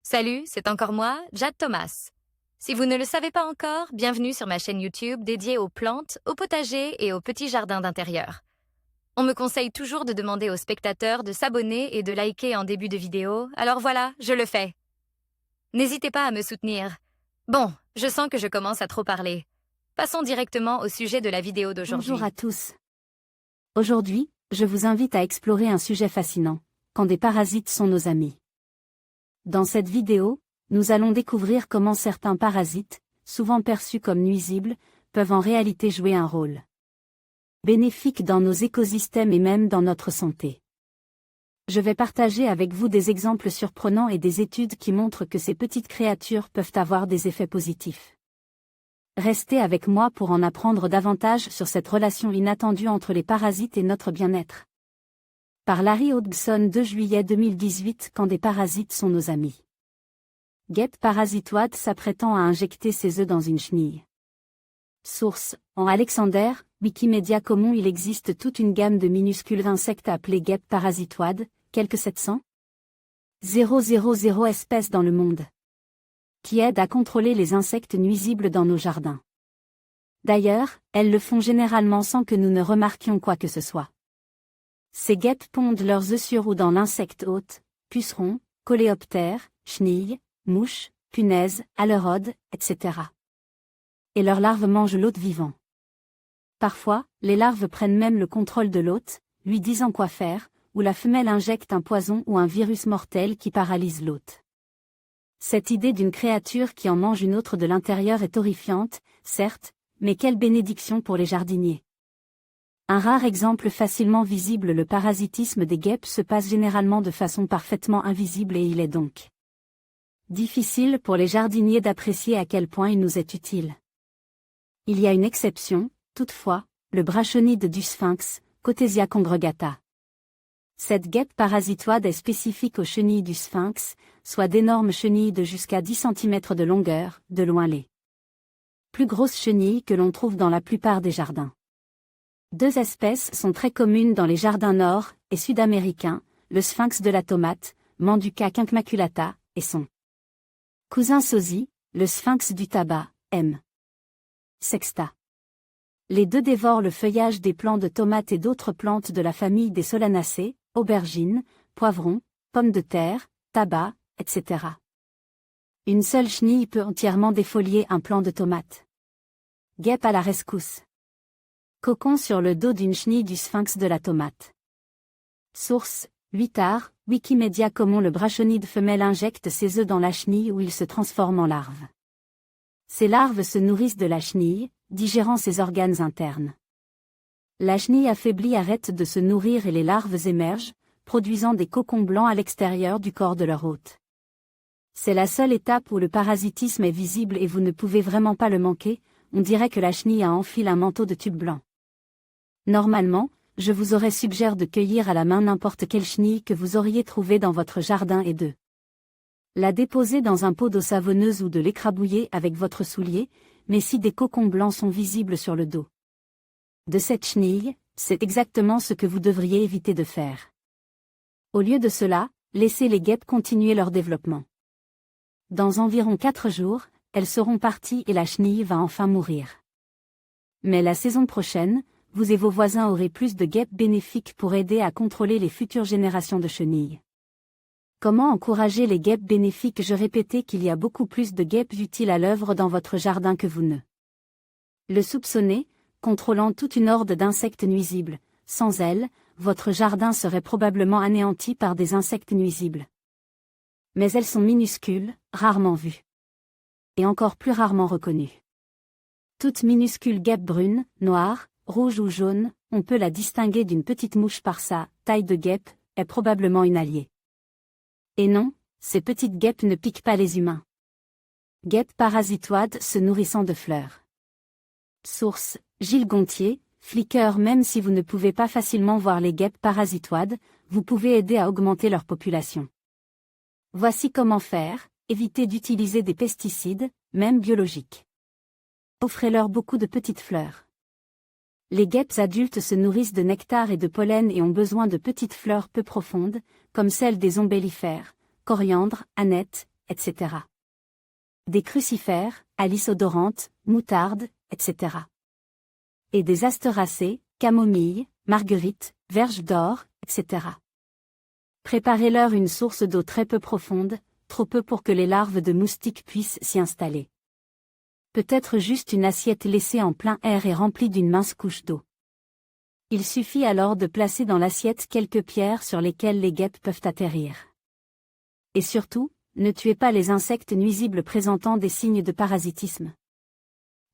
Salut, c'est encore moi, Jade Thomas. Si vous ne le savez pas encore, bienvenue sur ma chaîne YouTube dédiée aux plantes, aux potagers et aux petits jardins d'intérieur. On me conseille toujours de demander aux spectateurs de s'abonner et de liker en début de vidéo, alors voilà, je le fais. N'hésitez pas à me soutenir. Bon, je sens que je commence à trop parler. Passons directement au sujet de la vidéo d'aujourd'hui. Bonjour à tous. Aujourd'hui, je vous invite à explorer un sujet fascinant, quand des parasites sont nos amis. Dans cette vidéo, nous allons découvrir comment certains parasites, souvent perçus comme nuisibles, peuvent en réalité jouer un rôle bénéfique dans nos écosystèmes et même dans notre santé. Je vais partager avec vous des exemples surprenants et des études qui montrent que ces petites créatures peuvent avoir des effets positifs. Restez avec moi pour en apprendre davantage sur cette relation inattendue entre les parasites et notre bien-être. Par Larry Hodgson, 2 juillet 2018. Quand des parasites sont nos amis. Guêpe parasitoide s'apprêtant à injecter ses œufs dans une chenille. Source: en Alexander, Wikimedia Commons. Il existe toute une gamme de minuscules insectes appelés guêpes parasitoides, quelques 700 000 espèces dans le monde, qui aident à contrôler les insectes nuisibles dans nos jardins. D'ailleurs, elles le font généralement sans que nous ne remarquions quoi que ce soit. Ces guêpes pondent leurs œufs sur ou dans l'insecte hôte, pucerons, coléoptères, chenilles, mouches, punaises, aleurodes, etc. Et leurs larves mangent l'hôte vivant. Parfois, les larves prennent même le contrôle de l'hôte, lui disant quoi faire, ou la femelle injecte un poison ou un virus mortel qui paralyse l'hôte. Cette idée d'une créature qui en mange une autre de l'intérieur est horrifiante, certes, mais quelle bénédiction pour les jardiniers. Un rare exemple facilement visible: le parasitisme des guêpes se passe généralement de façon parfaitement invisible et il est donc difficile pour les jardiniers d'apprécier à quel point il nous est utile. Il y a une exception, toutefois, le brachonide du sphinx, Cotesia congregata. Cette guêpe parasitoide est spécifique aux chenilles du sphinx, soit d'énormes chenilles de jusqu'à 10 cm de longueur, de loin les plus grosses chenilles que l'on trouve dans la plupart des jardins. Deux espèces sont très communes dans les jardins nord- et sud-américains, le sphinx de la tomate, Manduca quincmaculata, et son cousin sosie, le sphinx du tabac, M. sexta. Les deux dévorent le feuillage des plants de tomates et d'autres plantes de la famille des solanacées, aubergines, poivrons, pommes de terre, tabac, etc. Une seule chenille peut entièrement défolier un plant de tomate. Guêpe à la rescousse. Cocon sur le dos d'une chenille du sphinx de la tomate. Source: 8art, Wikimedia Commons. Le brachonide femelle injecte ses œufs dans la chenille où il se transforme en larve. Ces larves se nourrissent de la chenille, digérant ses organes internes. La chenille affaiblie arrête de se nourrir et les larves émergent, produisant des cocons blancs à l'extérieur du corps de leur hôte. C'est la seule étape où le parasitisme est visible et vous ne pouvez vraiment pas le manquer. On dirait que la chenille a enfilé un manteau de tube blanc. Normalement, je vous aurais suggéré de cueillir à la main n'importe quelle chenille que vous auriez trouvée dans votre jardin et de la déposer dans un pot d'eau savonneuse ou de l'écrabouiller avec votre soulier, mais si des cocons blancs sont visibles sur le dos de cette chenille, c'est exactement ce que vous devriez éviter de faire. Au lieu de cela, laissez les guêpes continuer leur développement. Dans environ 4 jours, elles seront parties et la chenille va enfin mourir. Mais la saison prochaine, vous et vos voisins aurez plus de guêpes bénéfiques pour aider à contrôler les futures générations de chenilles. Comment encourager les guêpes bénéfiques? Je répétais qu'il y a beaucoup plus de guêpes utiles à l'œuvre dans votre jardin que vous ne le soupçonnez, contrôlant toute une horde d'insectes nuisibles. Sans elles, votre jardin serait probablement anéanti par des insectes nuisibles. Mais elles sont minuscules, rarement vues. Et encore plus rarement reconnues. Toute minuscule guêpe brune, noire, rouge ou jaune, on peut la distinguer d'une petite mouche par sa taille de guêpe, est probablement une alliée. Et non, ces petites guêpes ne piquent pas les humains. Guêpes parasitoides se nourrissant de fleurs. Source: Gilles Gontier, Flickr. Même si vous ne pouvez pas facilement voir les guêpes parasitoides, vous pouvez aider à augmenter leur population. Voici comment faire: évitez d'utiliser des pesticides, même biologiques. Offrez-leur beaucoup de petites fleurs. Les guêpes adultes se nourrissent de nectar et de pollen et ont besoin de petites fleurs peu profondes, comme celles des ombellifères, coriandre, aneth, etc. Des crucifères, alices odorantes, moutarde, etc. Et des astéracées, camomille, marguerite, verge d'or, etc. Préparez-leur une source d'eau très peu profonde, trop peu pour que les larves de moustiques puissent s'y installer. Peut-être juste une assiette laissée en plein air et remplie d'une mince couche d'eau. Il suffit alors de placer dans l'assiette quelques pierres sur lesquelles les guêpes peuvent atterrir. Et surtout, ne tuez pas les insectes nuisibles présentant des signes de parasitisme.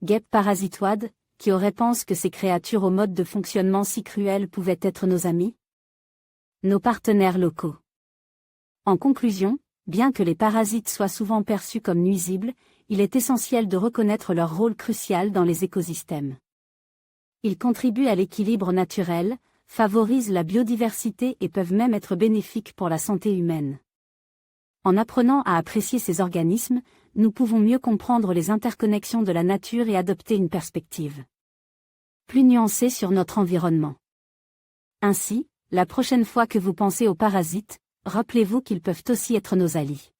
Guêpes parasitoides, qui auraient pensé que ces créatures au mode de fonctionnement si cruel pouvaient être nos amis? Nos partenaires locaux. En conclusion, bien que les parasites soient souvent perçus comme nuisibles, il est essentiel de reconnaître leur rôle crucial dans les écosystèmes. Ils contribuent à l'équilibre naturel, favorisent la biodiversité et peuvent même être bénéfiques pour la santé humaine. En apprenant à apprécier ces organismes, nous pouvons mieux comprendre les interconnexions de la nature et adopter une perspective plus nuancée sur notre environnement. Ainsi, la prochaine fois que vous pensez aux parasites, rappelez-vous qu'ils peuvent aussi être nos alliés.